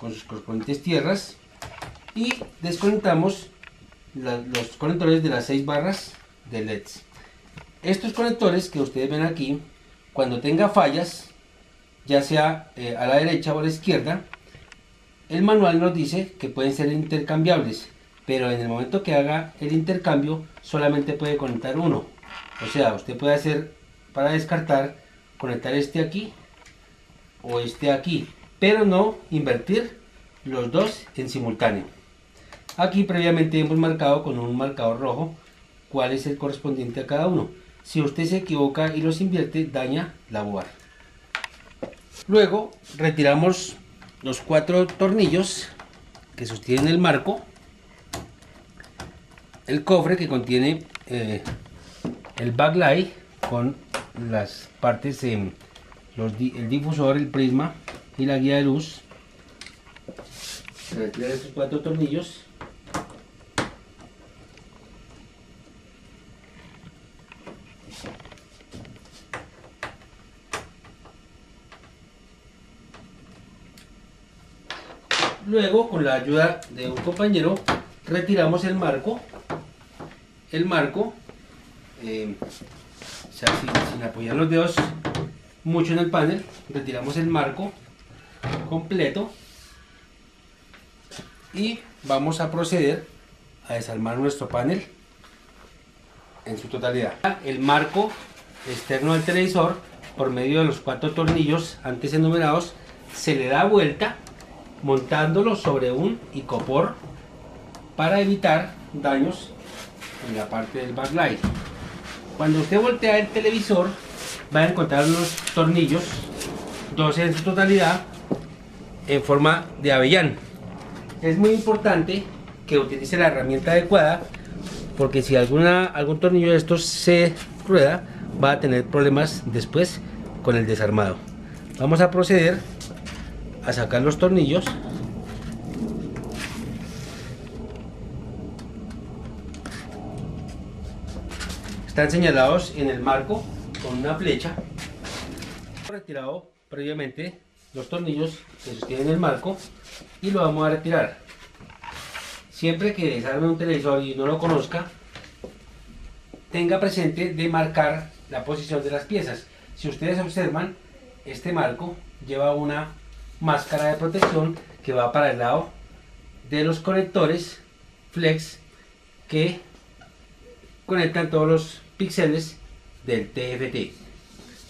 con sus correspondientes tierras y desconectamos los conectores de las 6 barras de LEDs. Estos conectores que ustedes ven aquí, cuando tenga fallas, ya sea a la derecha o a la izquierda, el manual nos dice que pueden ser intercambiables, pero en el momento que haga el intercambio solamente puede conectar uno. O sea, usted puede hacer, para descartar, conectar este aquí o este aquí, pero no invertir los dos en simultáneo. Aquí previamente hemos marcado con un marcador rojo cuál es el correspondiente a cada uno. Si usted se equivoca y los invierte, daña la board. Luego retiramos los 4 tornillos que sostienen el marco, el cofre que contiene el backlight con las partes, el difusor, el prisma y la guía de luz. Se retiran estos 4 tornillos. Luego, con la ayuda de un compañero, retiramos el marco. El marco, o sea, sin apoyar los dedos mucho en el panel, retiramos el marco completo y vamos a proceder a desarmar nuestro panel en su totalidad. El marco externo del televisor, por medio de los 4 tornillos antes enumerados, se le da vuelta montándolo sobre un icopor para evitar daños en la parte del backlight. Cuando usted voltea el televisor va a encontrar unos tornillos, 12 en su totalidad, en forma de avellán. Es muy importante que utilice la herramienta adecuada, porque si algún tornillo de estos se rueda, va a tener problemas después con el desarmado. Vamos a proceder a sacar los tornillos. Están señalados en el marco con una flecha. He retirado previamente los tornillos que sostienen el marco y lo vamos a retirar. Siempre que desarme un televisor y no lo conozca, tenga presente de marcar la posición de las piezas. Si ustedes observan, este marco lleva una máscara de protección que va para el lado de los conectores flex que conectan todos los píxeles del TFT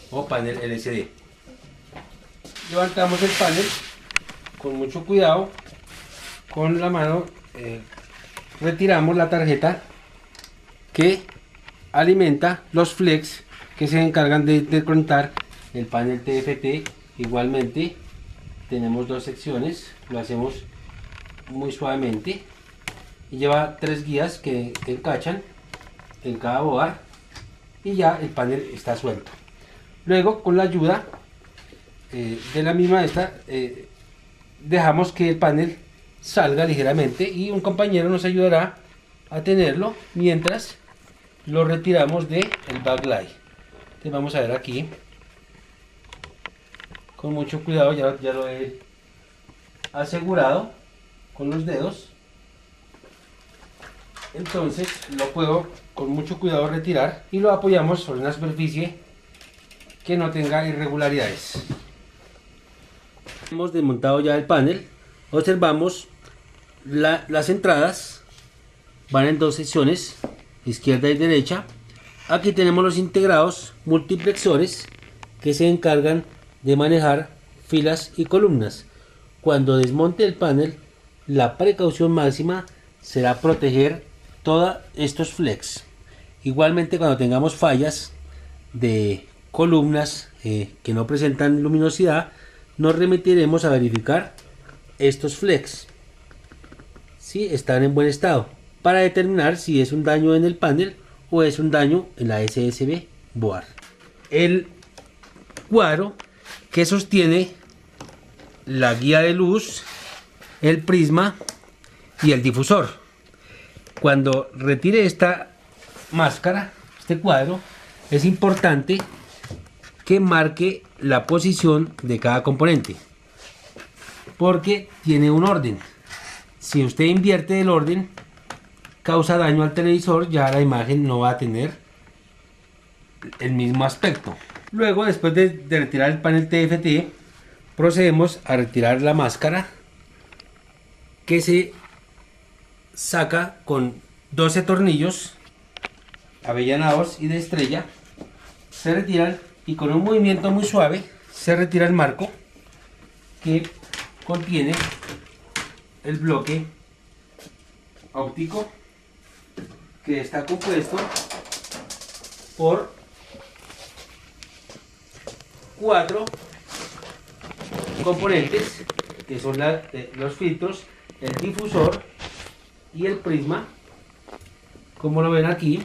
o panel LCD. Levantamos el panel con mucho cuidado, con la mano retiramos la tarjeta que alimenta los flex que se encargan de conectar el panel TFT. Igualmente tenemos 2 secciones, lo hacemos muy suavemente y lleva 3 guías que encachan en cada board y ya el panel está suelto. Luego, con la ayuda de la misma dejamos que el panel salga ligeramente y un compañero nos ayudará a tenerlo mientras lo retiramos del backlight. Entonces vamos a ver aquí con mucho cuidado, ya lo he asegurado con los dedos. Entonces lo puedo con mucho cuidado retirar y lo apoyamos sobre una superficie que no tenga irregularidades. Hemos desmontado ya el panel. Observamos las entradas van en 2 secciones, izquierda y derecha. Aquí tenemos los integrados multiplexores que se encargan de manejar filas y columnas. Cuando desmonte el panel, la precaución máxima será proteger todos estos flex. Igualmente, cuando tengamos fallas de columnas que no presentan luminosidad, nos remitiremos a verificar estos flex si están en buen estado, para determinar si es un daño en el panel o es un daño en la SSB board. El cuadro que sostiene la guía de luz, el prisma y el difusor. Cuando retire esta máscara, este cuadro, es importante que marque la posición de cada componente, porque tiene un orden. Si usted invierte el orden, causa daño al televisor, ya la imagen no va a tener el mismo aspecto. Luego, después de retirar el panel TFT, procedemos a retirar la máscara, que se saca con 12 tornillos avellanados y de estrella. Se retiran y con un movimiento muy suave se retira el marco que contiene el bloque óptico, que está compuesto por 4 componentes, que son los filtros, el difusor y el prisma. Como lo ven aquí,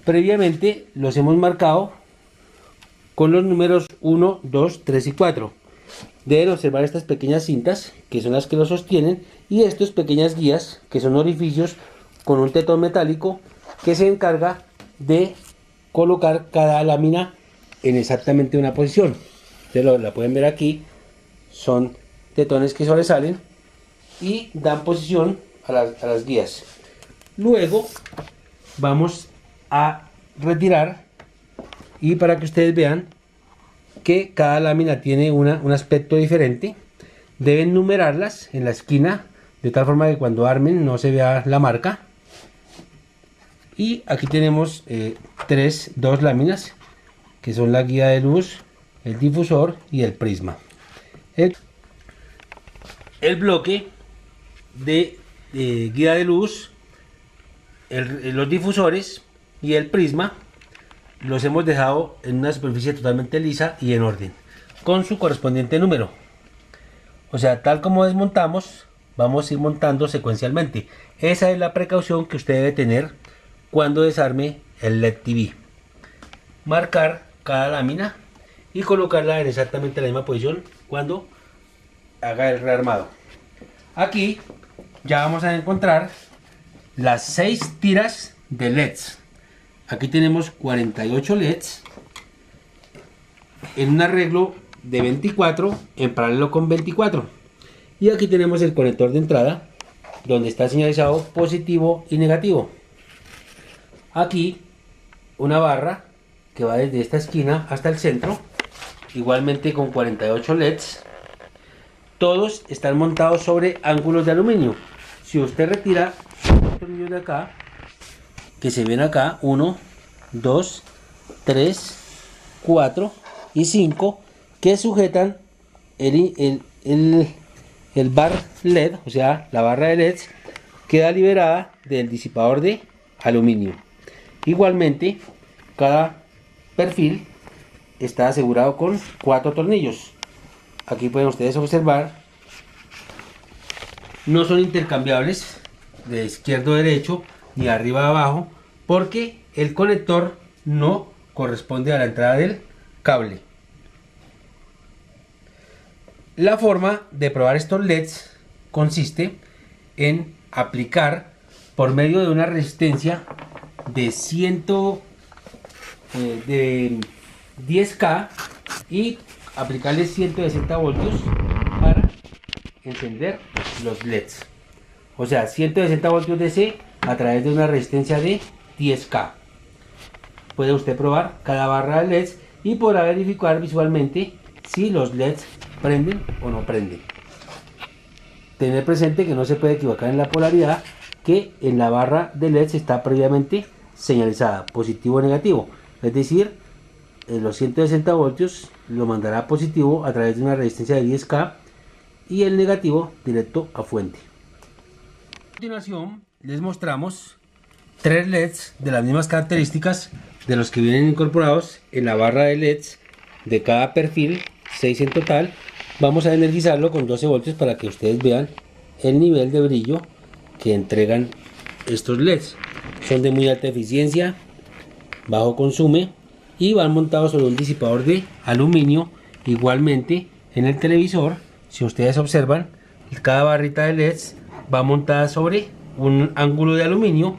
previamente los hemos marcado con los números 1, 2, 3 y 4. Deben observar estas pequeñas cintas, que son las que lo sostienen, y estas pequeñas guías, que son orificios con un tetón metálico que se encarga de colocar cada lámina en exactamente una posición. Ustedes la pueden ver aquí, son tetones que sobresalen y dan posición a las guías. Luego vamos a retirar, y para que ustedes vean que cada lámina tiene un aspecto diferente, deben numerarlas en la esquina de tal forma que cuando armen no se vea la marca. Y aquí tenemos dos láminas, que son la guía de luz, el difusor y el prisma. El bloque de guía de luz, los difusores y el prisma los hemos dejado en una superficie totalmente lisa y en orden, con su correspondiente número. O sea, tal como desmontamos, vamos a ir montando secuencialmente. Esa es la precaución que usted debe tener cuando desarme el LED TV. Marcar cada lámina y colocarla en exactamente la misma posición cuando haga el rearmado. Aquí ya vamos a encontrar las 6 tiras de LEDs. Aquí tenemos 48 LEDs en un arreglo de 24 en paralelo con 24. Y aquí tenemos el conector de entrada, donde está señalizado positivo y negativo. Aquí una barra que va desde esta esquina hasta el centro, igualmente con 48 LEDs. Todos están montados sobre ángulos de aluminio. Si usted retira los tornillos de acá, que se ven acá, 1, 2, 3, 4 y 5, que sujetan el bar LED, o sea, la barra de LEDs, queda liberada del disipador de aluminio. Igualmente, cada perfil está asegurado con 4 tornillos. Aquí pueden ustedes observar, no son intercambiables de izquierdo a derecho ni arriba a abajo, porque el conector no corresponde a la entrada del cable. La forma de probar estos LEDs consiste en aplicar por medio de una resistencia de 10K y aplicarle 160 voltios para encender los LEDs. O sea, 160 voltios DC a través de una resistencia de 10K. Puede usted probar cada barra de LEDs y podrá verificar visualmente si los LEDs prenden o no prenden. Tener presente que no se puede equivocar en la polaridad, que en la barra de LEDs está previamente señalizada positivo o negativo. Es decir, los 160 voltios lo mandará positivo a través de una resistencia de 10K y el negativo directo a fuente. A continuación les mostramos 3 LEDs de las mismas características de los que vienen incorporados en la barra de LEDs de cada perfil, 6 en total. Vamos a energizarlo con 12 voltios para que ustedes vean el nivel de brillo que entregan estos LEDs. Son de muy alta eficiencia, bajo consumo y van montados sobre un disipador de aluminio. Igualmente en el televisor, si ustedes observan, cada barrita de LEDs va montada sobre un ángulo de aluminio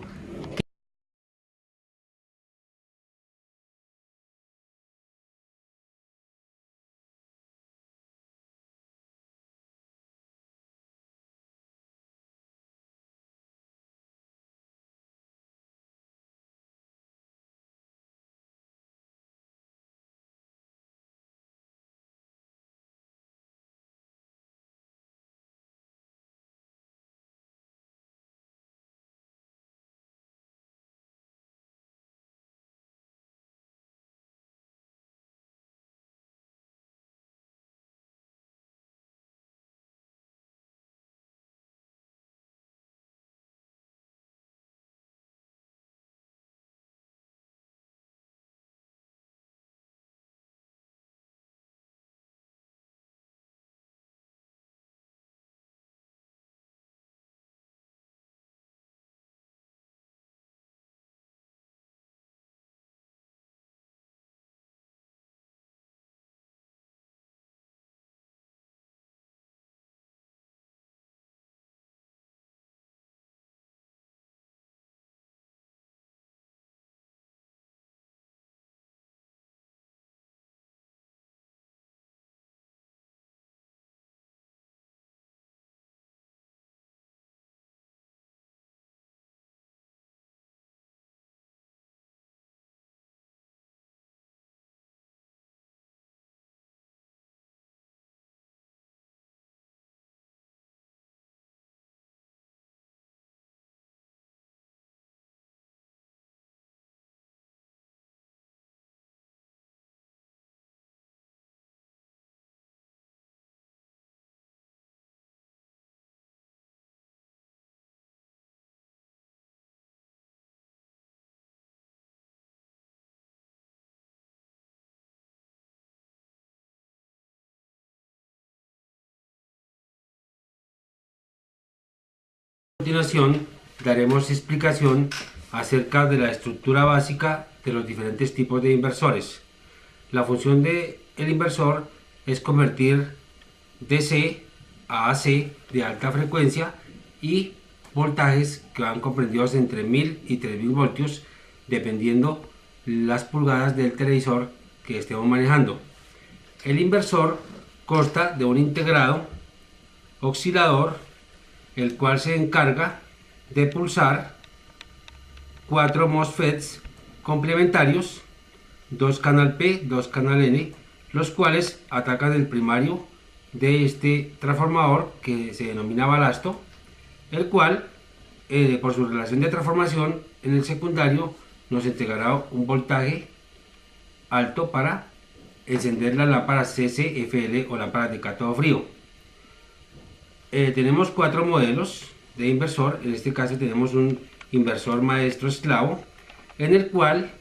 A continuación daremos explicación acerca de la estructura básica de los diferentes tipos de inversores. La función del inversor es convertir DC a AC de alta frecuencia y voltajes que van comprendidos entre 1000 y 3000 voltios dependiendo las pulgadas del televisor que estemos manejando. El inversor consta de un integrado oscilador, el cual se encarga de pulsar 4 MOSFETs complementarios, 2 canal P, 2 canal N, los cuales atacan el primario de este transformador que se denomina balasto, el cual por su relación de transformación en el secundario nos entregará un voltaje alto para encender las lámparas CCFL o lámparas de cátodo frío. Tenemos 4 modelos de inversor. En este caso tenemos un inversor maestro esclavo, en el cual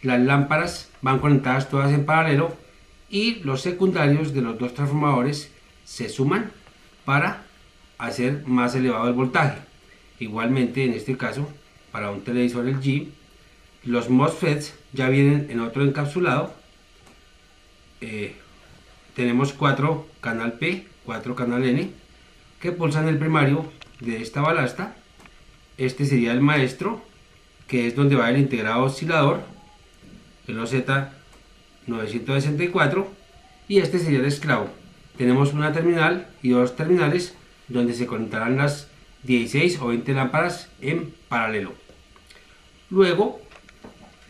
las lámparas van conectadas todas en paralelo y los secundarios de los dos transformadores se suman para hacer más elevado el voltaje. Igualmente, en este caso, para un televisor LG, los MOSFETs ya vienen en otro encapsulado. Tenemos 4 canal P, 4 canal N, que pulsan el primario de esta balasta. Este sería el maestro, que es donde va el integrado oscilador, el OZ964, y este sería el esclavo. Tenemos una terminal y 2 terminales donde se conectarán las 16 o 20 lámparas en paralelo. Luego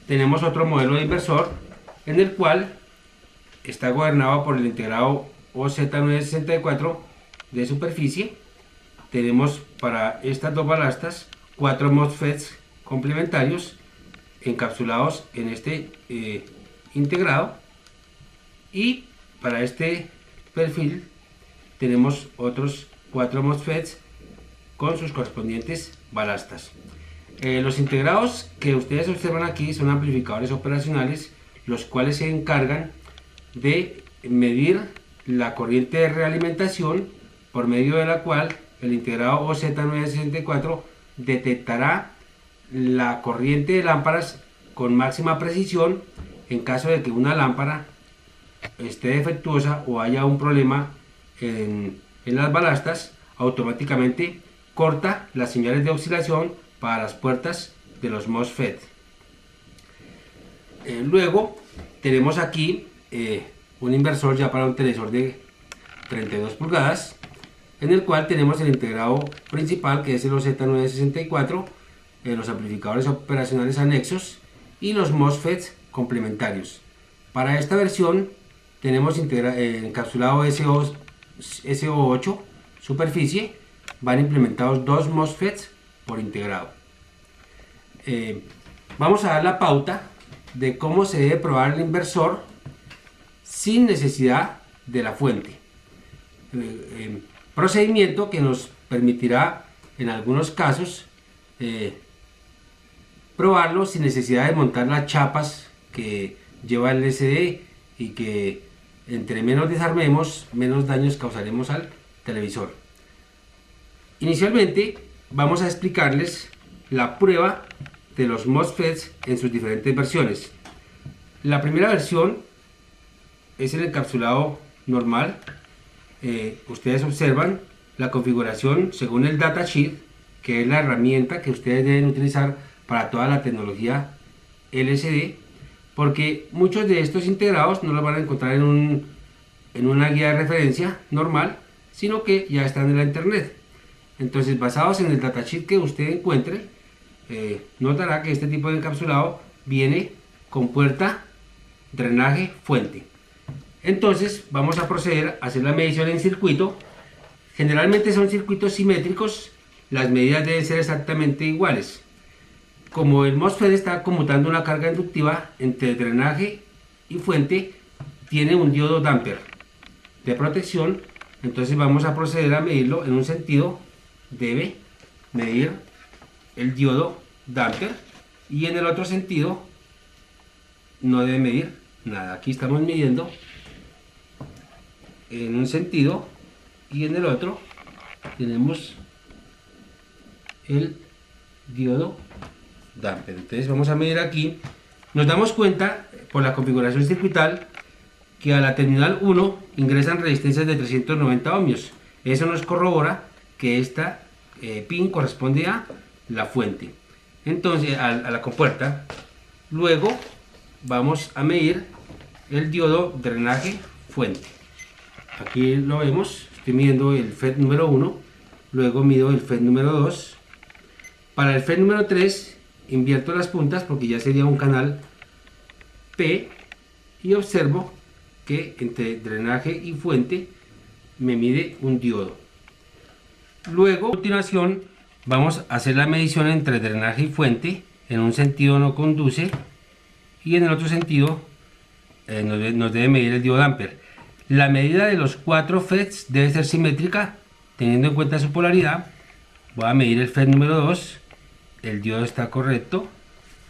tenemos otro modelo de inversor, en el cual está gobernado por el integrado OZ964 de superficie. Tenemos para estas dos balastas 4 MOSFETs complementarios encapsulados en este integrado, y para este perfil tenemos otros 4 MOSFETs con sus correspondientes balastas. Los integrados que ustedes observan aquí son amplificadores operacionales, los cuales se encargan de medir la corriente de realimentación, por medio de la cual el integrado OZ964 detectará la corriente de lámparas con máxima precisión en caso de que una lámpara esté defectuosa o haya un problema en las balastas. Automáticamente corta las señales de oscilación para las puertas de los MOSFET. Luego tenemos aquí un inversor ya para un televisor de 32 pulgadas, en el cual tenemos el integrado principal, que es el OZ964, los amplificadores operacionales anexos y los MOSFETs complementarios. Para esta versión tenemos encapsulado SO8 superficie, van implementados 2 MOSFETs por integrado. Vamos a dar la pauta de cómo se debe probar el inversor sin necesidad de la fuente. Procedimiento que nos permitirá en algunos casos probarlo sin necesidad de montar las chapas que lleva el LCD, y que entre menos desarmemos, menos daños causaremos al televisor. Inicialmente vamos a explicarles la prueba de los MOSFETs en sus diferentes versiones. La primera versión es el encapsulado normal. Ustedes observan la configuración según el datasheet, que es la herramienta que ustedes deben utilizar para toda la tecnología LCD, porque muchos de estos integrados no los van a encontrar en una guía de referencia normal, sino que ya están en la internet. Entonces, basados en el datasheet que usted encuentre, notará que este tipo de encapsulado viene con puerta, drenaje, fuente. Entonces vamos a proceder a hacer la medición en circuito. Generalmente son circuitos simétricos, las medidas deben ser exactamente iguales. Como el MOSFET está conmutando una carga inductiva entre drenaje y fuente, tiene un diodo damper de protección. Entonces vamos a proceder a medirlo. En un sentido debe medir el diodo damper y en el otro sentido no debe medir nada. Aquí estamos midiendo en un sentido y en el otro tenemos el diodo damper. Entonces vamos a medir aquí. Nos damos cuenta por la configuración circuital que a la terminal 1 ingresan resistencias de 390 ohmios. Eso nos corrobora que esta pin corresponde a la fuente, entonces a la compuerta. Luego vamos a medir el diodo drenaje fuente. Aquí lo vemos, estoy midiendo el FET número 1, luego mido el FET número 2. Para el FET número 3 invierto las puntas porque ya sería un canal P, y observo que entre drenaje y fuente me mide un diodo. Luego, a continuación, vamos a hacer la medición entre drenaje y fuente. En un sentido no conduce y en el otro sentido nos debe medir el diodo damper. La medida de los 4 FETs debe ser simétrica teniendo en cuenta su polaridad. Voy a medir el FET número 2, el diodo está correcto.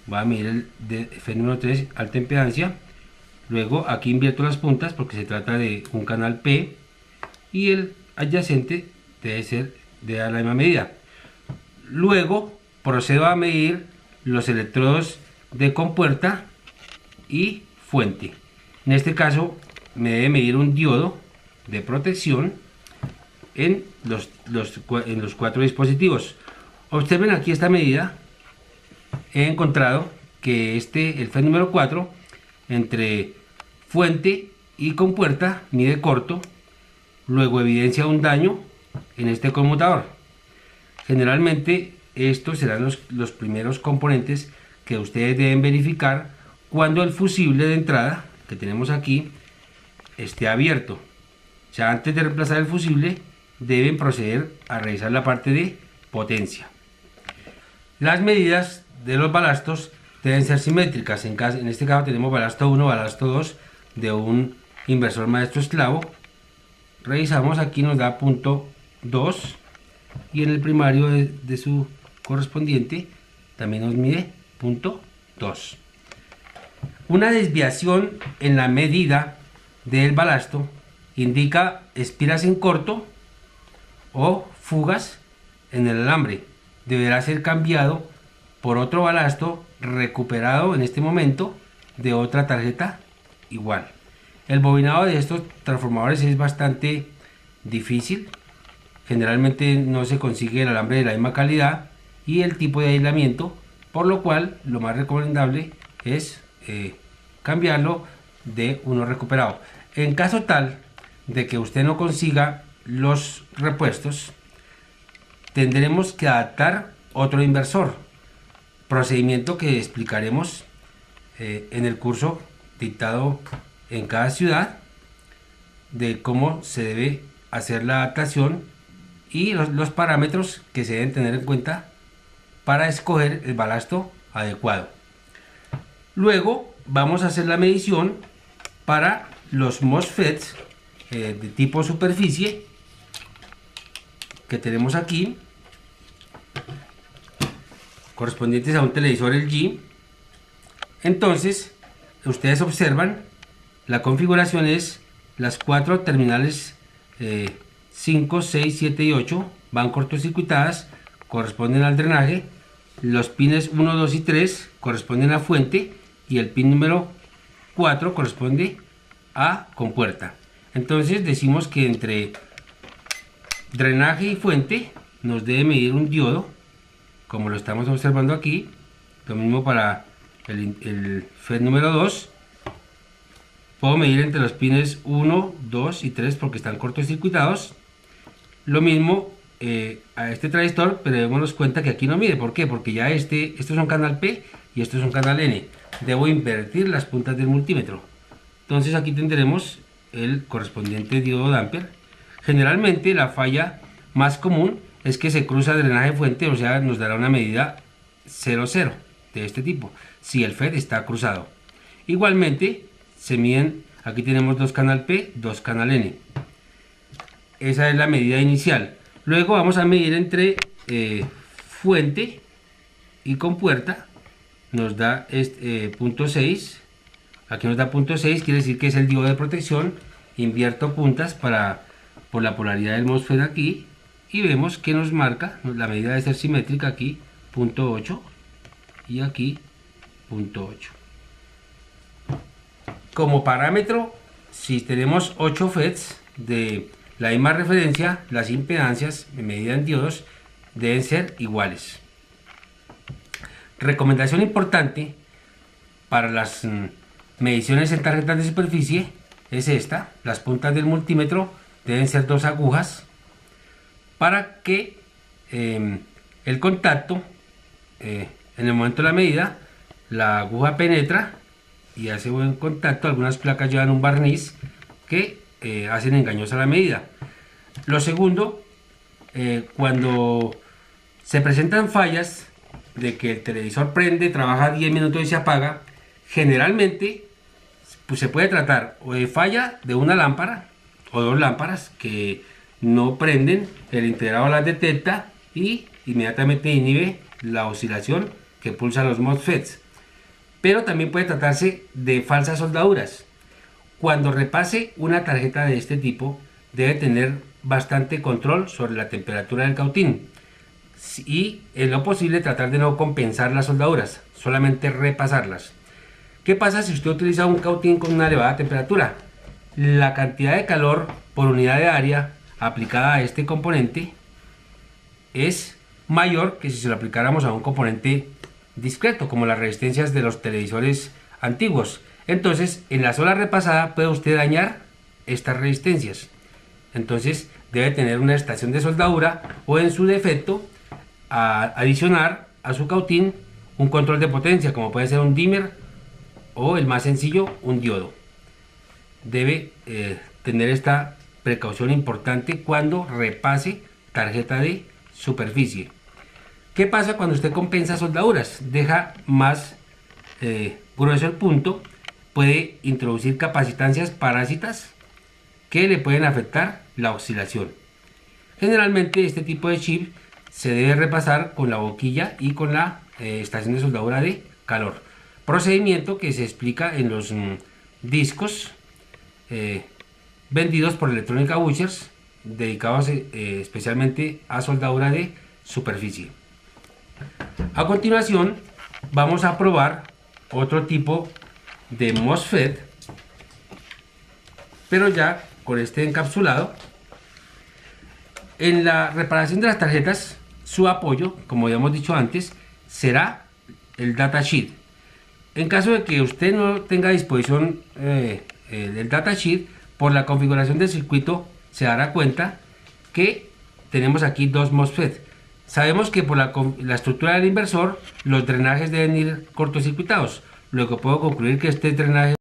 Voy a medir el FET número 3, alta impedancia. Luego aquí invierto las puntas porque se trata de un canal P, y el adyacente debe ser de la misma medida. Luego procedo a medir los electrodos de compuerta y fuente. En este caso me debe medir un diodo de protección en los 4 dispositivos. Observen aquí esta medida. He encontrado que el FET número 4 entre fuente y compuerta mide corto, luego evidencia un daño en este conmutador. Generalmente estos serán los primeros componentes que ustedes deben verificar cuando el fusible de entrada que tenemos aquí esté abierto. O sea, antes de reemplazar el fusible deben proceder a revisar la parte de potencia. Las medidas de los balastos deben ser simétricas. En este caso tenemos balasto 1, balasto 2 de un inversor maestro esclavo. Revisamos, aquí nos da punto 2, y en el primario de su correspondiente también nos mide punto 2. Una desviación en la medida del balasto indica espiras en corto o fugas en el alambre. Deberá ser cambiado por otro balasto recuperado en este momento de otra tarjeta igual. El bobinado de estos transformadores es bastante difícil. Generalmente no se consigue el alambre de la misma calidad y el tipo de aislamiento, por lo cual lo más recomendable es cambiarlo de uno recuperado. En caso tal de que usted no consiga los repuestos, tendremos que adaptar otro inversor, procedimiento que explicaremos en el curso dictado en cada ciudad, de cómo se debe hacer la adaptación y los parámetros que se deben tener en cuenta para escoger el balasto adecuado. Luego vamos a hacer la medición para los MOSFETs de tipo superficie que tenemos aquí, correspondientes a un televisor LG. Entonces ustedes observan, la configuración es las 4 terminales 5, 6, 7 y 8 van cortocircuitadas, corresponden al drenaje. Los pines 1, 2 y 3 corresponden a fuente, y el pin número 4 corresponde a compuerta. Entonces decimos que entre drenaje y fuente nos debe medir un diodo, como lo estamos observando aquí. Lo mismo para el FET número 2. Puedo medir entre los pines 1, 2 y 3 porque están cortocircuitados. Lo mismo a este transistor, pero démonos cuenta que aquí no mide. ¿Por qué? Porque ya esto es un canal P y esto es un canal N. Debo invertir las puntas del multímetro. Entonces aquí tendremos el correspondiente diodo damper. Generalmente la falla más común es que se cruza drenaje fuente, o sea, nos dará una medida 0,0 de este tipo si el FET está cruzado. Igualmente se miden, aquí tenemos 2 canal P, 2 canal N. Esa es la medida inicial. Luego vamos a medir entre fuente y compuerta. Nos da punto 6. Aquí nos da punto 6, quiere decir que es el diodo de protección. Invierto puntas por la polaridad del MOSFET aquí. y vemos que nos marca, la medida debe ser simétrica aquí, 0.8 y aquí 0.8. Como parámetro, si tenemos 8 FETs de la misma referencia, las impedancias en medida en diodos deben ser iguales. Recomendación importante para las mediciones en tarjetas de superficie es esta: las puntas del multímetro deben ser 2 agujas para que el contacto, en el momento de la medida, la aguja penetra y hace buen contacto. Algunas placas llevan un barniz que hacen engañosa la medida. Lo segundo, cuando se presentan fallas de que el televisor prende, trabaja 10 minutos y se apaga, generalmente pues se puede tratar o de falla de una lámpara o 2 lámparas que no prenden, el integrado las detecta y inmediatamente inhibe la oscilación que pulsan los MOSFETs. Pero también puede tratarse de falsas soldaduras. Cuando repase una tarjeta de este tipo, debe tener bastante control sobre la temperatura del cautín y en lo posible tratar de no compensar las soldaduras, solamente repasarlas. ¿Qué pasa si usted utiliza un cautín con una elevada temperatura? La cantidad de calor por unidad de área aplicada a este componente es mayor que si se lo aplicáramos a un componente discreto, como las resistencias de los televisores antiguos. Entonces, en la sola repasada puede usted dañar estas resistencias. Entonces, debe tener una estación de soldadura o, en su defecto, adicionar a su cautín un control de potencia, como puede ser un dimmer o, el más sencillo, un diodo. Debe tener esta precaución importante cuando repase tarjeta de superficie. ¿Qué pasa cuando usted compensa soldaduras? Deja más grueso el punto, puede introducir capacitancias parásitas que le pueden afectar la oscilación. Generalmente este tipo de chip se debe repasar con la boquilla y con la estación de soldadura de calor, procedimiento que se explica en los discos vendidos por Electrónica Buchers, dedicados especialmente a soldadura de superficie. A continuación vamos a probar otro tipo de MOSFET, pero ya con este encapsulado. En la reparación de las tarjetas, su apoyo, como habíamos dicho antes, será el datasheet. En caso de que usted no tenga a disposición el datasheet, por la configuración del circuito se dará cuenta que tenemos aquí 2 MOSFET. Sabemos que por la estructura del inversor, los drenajes deben ir cortocircuitados, lo que puedo concluir que este drenaje